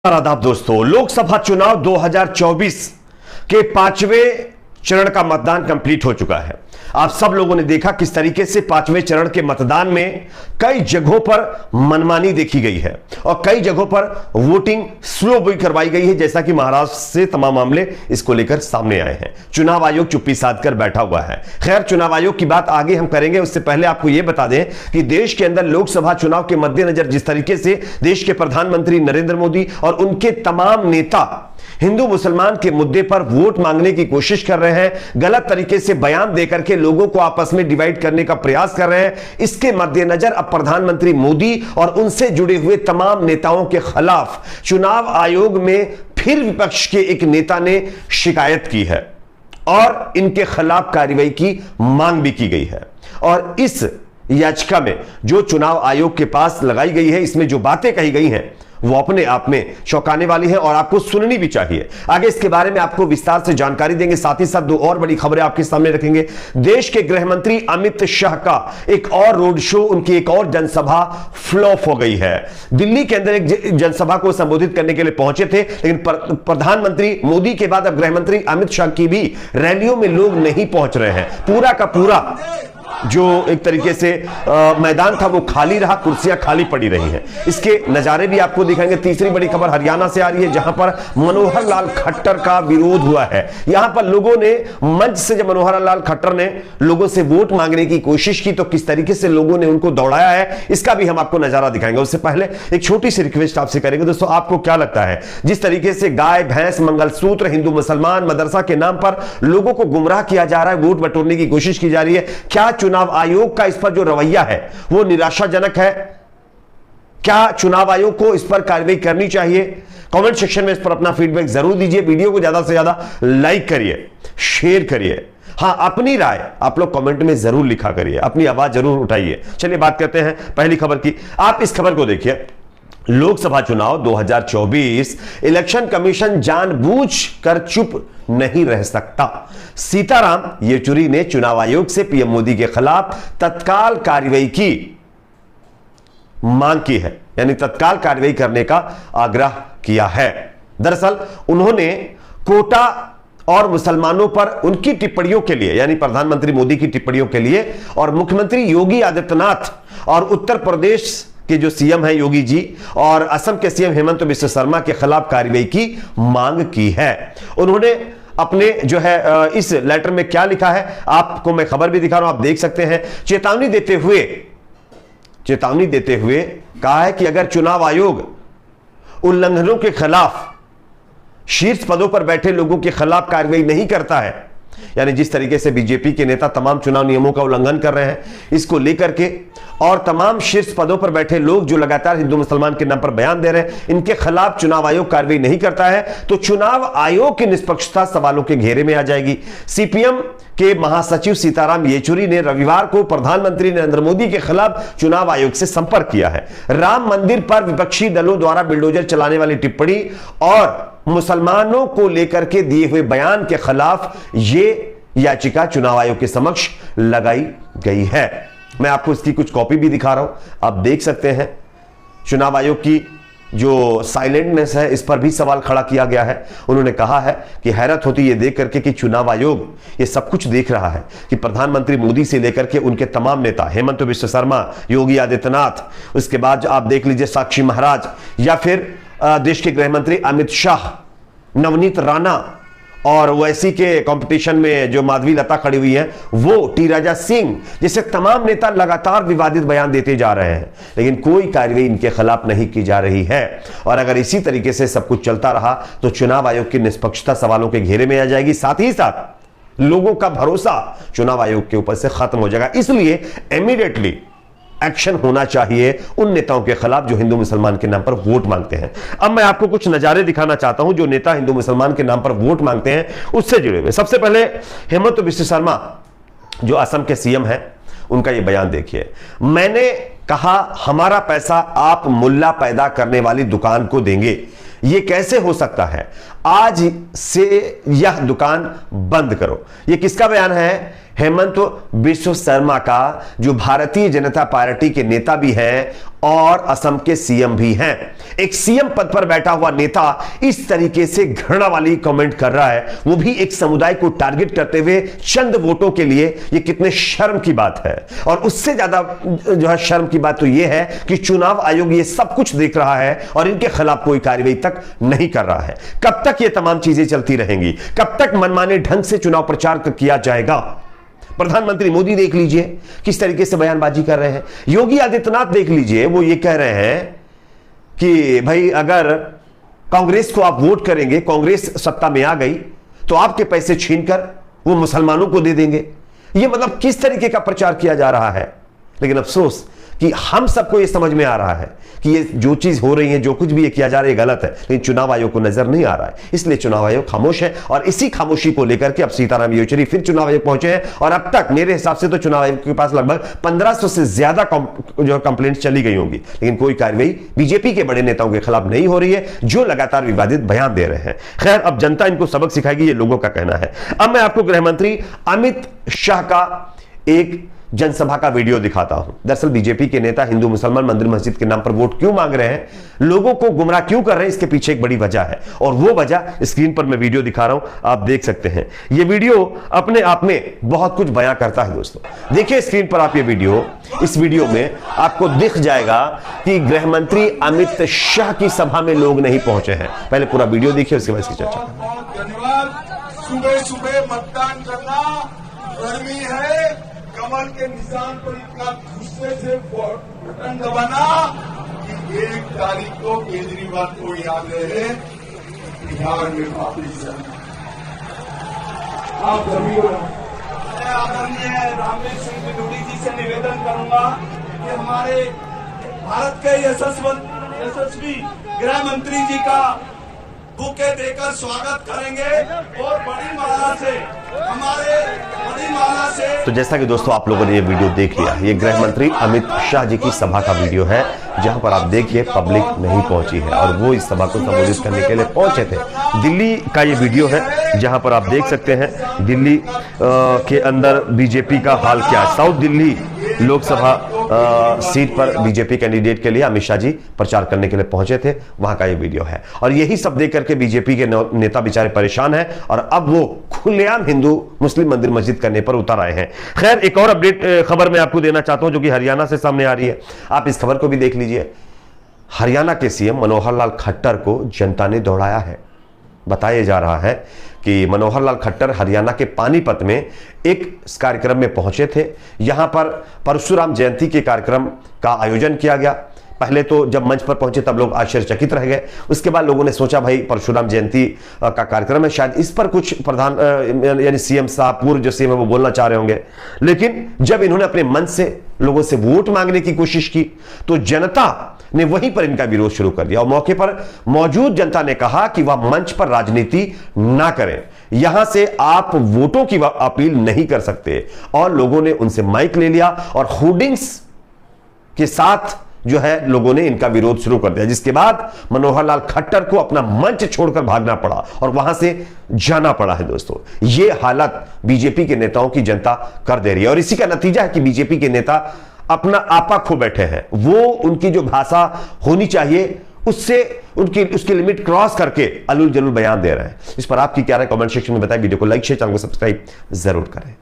आदाब दोस्तों, लोकसभा चुनाव 2024 के 5वें चरण का मतदान कंप्लीट हो चुका है। आप सब लोगों ने देखा किस तरीके से 5वें चरण के मतदान में कई जगहों पर मनमानी देखी गई है और कई जगहों पर वोटिंग स्लो भी करवाई गई है, जैसा कि महाराष्ट्र से तमाम मामले इसको लेकर सामने आए हैं। चुनाव आयोग चुप्पी साधकर बैठा हुआ है। खैर, चुनाव आयोग की बात आगे हम करेंगे, उससे पहले आपको यह बता दें कि देश के अंदर लोकसभा चुनाव के मद्देनजर जिस तरीके से देश के प्रधानमंत्री नरेंद्र मोदी और उनके तमाम नेता हिंदू मुसलमान के मुद्दे पर वोट मांगने की कोशिश कर रहे हैं, गलत तरीके से बयान देकर के लोगों को आपस में डिवाइड करने का प्रयास कर रहे हैं, इसके मद्देनजर अब प्रधानमंत्री मोदी और उनसे जुड़े हुए तमाम नेताओं के खिलाफ चुनाव आयोग में फिर विपक्ष के एक नेता ने शिकायत की है और इनके खिलाफ कार्रवाई की मांग भी की गई है। और इस याचिका में जो चुनाव आयोग के पास लगाई गई है, इसमें जो बातें कही गई हैं वो अपने आप में चौंकाने वाली है और आपको सुननी भी चाहिए। आगे इसके बारे में आपको विस्तार से जानकारी देंगे, साथ ही साथ दो और बड़ी खबरें आपके सामने रखेंगे। देश के गृह मंत्री अमित शाह का एक और रोड शो, उनकी एक और जनसभा फ्लॉप हो गई है। दिल्ली के अंदर एक जनसभा को संबोधित करने के लिए पहुंचे थे, लेकिन प्रधानमंत्री मोदी के बाद अब गृह मंत्री अमित शाह की भी रैलियों में लोग नहीं पहुंच रहे हैं। पूरा का पूरा जो एक तरीके से मैदान था वो खाली रहा, कुर्सियां खाली पड़ी रही हैं। इसके नजारे भी आपको दिखाएंगे। तीसरी बड़ी खबर हरियाणा से आ रही है, जहां पर मनोहर लाल खट्टर का विरोध हुआ है। यहां पर लोगों ने मंच से, जब मनोहर लाल खट्टर ने लोगों से वोट मांगने की कोशिश की तो किस तरीके से लोगों ने उनको दौड़ाया है, इसका भी हम आपको नजारा दिखाएंगे। उससे पहले एक छोटी सी रिक्वेस्ट आपसे करेंगे दोस्तों, आपको क्या लगता है जिस तरीके से गाय भैंस मंगलसूत्र हिंदू मुसलमान मदरसा के नाम पर लोगों को गुमराह किया जा रहा है, वोट बटोरने की कोशिश की जा रही है, क्या चुनाव आयोग का इस पर जो रवैया है वो निराशाजनक है? क्या चुनाव आयोग को इस पर कार्रवाई करनी चाहिए? कमेंट सेक्शन में इस पर अपना फीडबैक जरूर दीजिए। वीडियो को ज्यादा से ज्यादा लाइक करिए, शेयर करिए। हां, अपनी राय आप लोग कमेंट में जरूर लिखा करिए, अपनी आवाज जरूर उठाइए। चलिए बात करते हैं पहली खबर की। आप इस खबर को देखिए, लोकसभा चुनाव 2024 इलेक्शन कमीशन जानबूझकर चुप नहीं रह सकता। सीताराम येचुरी ने चुनाव आयोग से पीएम मोदी के खिलाफ तत्काल कार्रवाई की मांग की है, यानी तत्काल कार्रवाई करने का आग्रह किया है। दरअसल उन्होंने कोटा और मुसलमानों पर उनकी टिप्पणियों के लिए, यानी प्रधानमंत्री मोदी की टिप्पणियों के लिए और मुख्यमंत्री योगी आदित्यनाथ और उत्तर प्रदेश के जो सीएम है योगी जी और असम के सीएम हेमंत बिश्व शर्मा के खिलाफ कार्रवाई की मांग की है। उन्होंने अपने जो है इस लेटर में क्या लिखा है, आपको मैं खबर भी दिखा रहा हूं, आप देख सकते हैं। चेतावनी देते हुए कहा है कि अगर चुनाव आयोग उल्लंघनों के खिलाफ शीर्ष पदों पर बैठे लोगों के खिलाफ कार्रवाई नहीं करता है, यानी जिस तरीके से बीजेपी के नेता तमाम चुनाव नियमों का उल्लंघन कर रहे हैं, इसको लेकर के और तमाम शीर्ष पदों पर बैठे लोग जो लगातार हिंदू मुसलमान के नाम पर बयान दे रहे हैं, इनके खिलाफ चुनाव आयोग कार्रवाई नहीं करता है तो चुनाव आयोग की निष्पक्षता सवालों के घेरे में आ जाएगी। सीपीएम के महासचिव सीताराम येचुरी ने रविवार को प्रधानमंत्री नरेंद्र मोदी के खिलाफ चुनाव आयोग से संपर्क किया है। राम मंदिर पर विपक्षी दलों द्वारा बिल्डोजर चलाने वाली टिप्पणी और मुसलमानों को लेकर के दिए हुए बयान के खिलाफ यह याचिका चुनाव आयोग के समक्ष लगाई गई है। मैं आपको इसकी कुछ कॉपी भी दिखा रहा हूं, आप देख सकते हैं। चुनाव आयोग की जो साइलेंटनेस है, इस पर भी सवाल खड़ा किया गया है। उन्होंने कहा है कि हैरत होती है देख करके कि चुनाव आयोग ये सब कुछ देख रहा है कि प्रधानमंत्री मोदी से लेकर के उनके तमाम नेता हेमंत बिश्व शर्मा, योगी आदित्यनाथ, उसके बाद आप देख लीजिए साक्षी महाराज, या फिर देश के गृह मंत्री अमित शाह, नवनीत राणा और वैसी के कंपटीशन में जो माधवी लता खड़ी हुई है, वो टी राजा सिंह, जैसे तमाम नेता लगातार विवादित बयान देते जा रहे हैं, लेकिन कोई कार्रवाई इनके खिलाफ नहीं की जा रही है। और अगर इसी तरीके से सब कुछ चलता रहा तो चुनाव आयोग की निष्पक्षता सवालों के घेरे में आ जाएगी, साथ ही साथ लोगों का भरोसा चुनाव आयोग के ऊपर से खत्म हो जाएगा। इसलिए इमीडिएटली एक्शन होना चाहिए उन नेताओं के खिलाफ जो हिंदू मुसलमान के नाम पर वोट मांगते हैं। अब मैं आपको कुछ नजारे दिखाना चाहता हूं जो नेता हिंदू मुसलमान के नाम पर वोट मांगते हैं उससे जुड़े हुए। सबसे पहले हेमंत बिश्व शर्मा जो असम के सीएम हैं, उनका यह बयान देखिए। मैंने कहा हमारा पैसा आप मुल्ला पैदा करने वाली दुकान को देंगे, ये कैसे हो सकता है? आज से यह दुकान बंद करो। यह किसका बयान है? हेमंत बिश्व शर्मा का, जो भारतीय जनता पार्टी के नेता भी हैं और असम के सीएम भी हैं। एक सीएम पद पर बैठा हुआ नेता इस तरीके से घृणा वाली कमेंट कर रहा है, वो भी एक समुदाय को टारगेट करते हुए चंद वोटों के लिए। ये कितने शर्म की बात है। और उससे ज्यादा जो है शर्म की बात तो ये है कि चुनाव आयोग ये सब कुछ देख रहा है और इनके खिलाफ कोई कार्रवाई तक नहीं कर रहा है। कब तक ये तमाम चीजें चलती रहेंगी? कब तक मनमाने ढंग से चुनाव प्रचार किया जाएगा? प्रधानमंत्री मोदी देख लीजिए किस तरीके से बयानबाजी कर रहे हैं। योगी आदित्यनाथ देख लीजिए, वो ये कह रहे हैं कि भाई अगर कांग्रेस को आप वोट करेंगे, कांग्रेस सत्ता में आ गई तो आपके पैसे छीनकर वो मुसलमानों को दे देंगे। ये मतलब किस तरीके का प्रचार किया जा रहा है। लेकिन अफसोस कि हम सबको ये समझ में आ रहा है कि ये जो चीज हो रही है, जो कुछ भी ये किया जा रहा है, ये गलत है, लेकिन चुनाव आयोग को नजर नहीं आ रहा है। इसलिए चुनाव आयोग खामोश है और इसी खामोशी को लेकर के अब सीताराम येचुरी फिर चुनाव आयोग पहुंचे हैं। और अब तक मेरे हिसाब से तो चुनाव आयोग के पास लगभग 1500 से ज्यादा जो कंप्लेंट चली गई होंगी, लेकिन कोई कार्रवाई बीजेपी के बड़े नेताओं के खिलाफ नहीं हो रही है, जो लगातार विवादित बयान दे रहे हैं। खैर, अब जनता इनको सबक सिखाएगी, ये लोगों का कहना है। अब मैं आपको गृह मंत्री अमित शाह का एक जनसभा का वीडियो दिखाता हूं। दरअसल बीजेपी के नेता हिंदू मुसलमान मंदिर मस्जिद के नाम पर वोट क्यों मांग रहे हैं, लोगों को गुमराह क्यों कर रहे हैं, इसके पीछे एक बड़ी वजह है। और वो वजह स्क्रीन पर मैं वीडियो दिखा रहा हूं, आप देख सकते हैं। ये वीडियो अपने आप में बहुत कुछ बयां करता है दोस्तों। देखिए स्क्रीन पर आप ये वीडियो, इस वीडियो में आपको दिख जाएगा कि गृह मंत्री अमित शाह की सभा में लोग नहीं पहुंचे हैं। पहले पूरा वीडियो देखिए, उसके बाद इसकी चर्चा। धन्यवाद। सुबह सुबह मतदान करना, गर्मी है, कमल के निशान पर इतना गुस्से से बटन दबाना कि 1 तारीख को केजरीवाल को याद रहे बिहार में वापिस जाना। आप सभी को मैं आदरणीय रामवीर सिंह बिदूरी जी से निवेदन करूंगा कि हमारे भारत के यशस्वी गृह मंत्री जी का बुके देकर स्वागत करेंगे और बड़ी माला से तो जैसा कि दोस्तों आप लोगों ने ये वीडियो देख लिया, ये गृह मंत्री अमित शाह जी की सभा का वीडियो है, जहां पर आप देखिए पब्लिक नहीं पहुंची है और वो इस सभा को संबोधित करने के लिए पहुंचे थे। दिल्ली का ये वीडियो है, जहां पर आप देख सकते हैं दिल्ली के अंदर बीजेपी का हाल क्या है। साउथ दिल्ली लोकसभा सीट पर बीजेपी कैंडिडेट के लिए अमित शाह जी प्रचार करने के लिए पहुंचे थे, वहां का ये वीडियो है। और यही सब देख करके बीजेपी के नेता बेचारे परेशान हैं और अब वो खुलेआम हिंदू मुस्लिम मंदिर मस्जिद करने पर उतर आए हैं। खैर, एक और अपडेट खबर मैं आपको देना चाहता हूं जो कि हरियाणा से सामने आ रही है। आप इस खबर को भी देख लीजिए। हरियाणा के सीएम मनोहर लाल खट्टर को जनता ने दौड़ाया है। बताया जा रहा है कि मनोहर लाल खट्टर हरियाणा के पानीपत में एक कार्यक्रम में पहुंचे थे। यहां पर परशुराम जयंती के कार्यक्रम का आयोजन किया गया। पहले तो जब मंच पर पहुंचे तब लोग आश्चर्यचकित रह गए। उसके बाद लोगों ने सोचा भाई परशुराम जयंती का कार्यक्रम है, शायद इस पर कुछ प्रधान यानी सीएम साहब, पूर्व जो सीएम है वो बोलना चाह रहे होंगे। लेकिन जब इन्होंने अपने मन से लोगों से वोट मांगने की कोशिश की तो जनता ने वहीं पर इनका विरोध शुरू कर दिया और मौके पर मौजूद जनता ने कहा कि वह मंच पर राजनीति ना करें, यहां से आप वोटों की अपील नहीं कर सकते। और लोगों ने उनसे माइक ले लिया और होर्डिंग्स के साथ जो है लोगों ने इनका विरोध शुरू कर दिया, जिसके बाद मनोहर लाल खट्टर को अपना मंच छोड़कर भागना पड़ा और वहां से जाना पड़ा है। दोस्तों, यह हालत बीजेपी के नेताओं की जनता कर दे रही है और इसी का नतीजा है कि बीजेपी के नेता अपना आपा खो बैठे हैं। वो उनकी जो भाषा होनी चाहिए उससे उसकी लिमिट क्रॉस करके अलूल जलूल बयान दे रहे हैं। इस पर आपकी क्या राय, कमेंट सेक्शन में बताएं। वीडियो को लाइक शेयर, चैनल को सब्सक्राइब जरूर करें।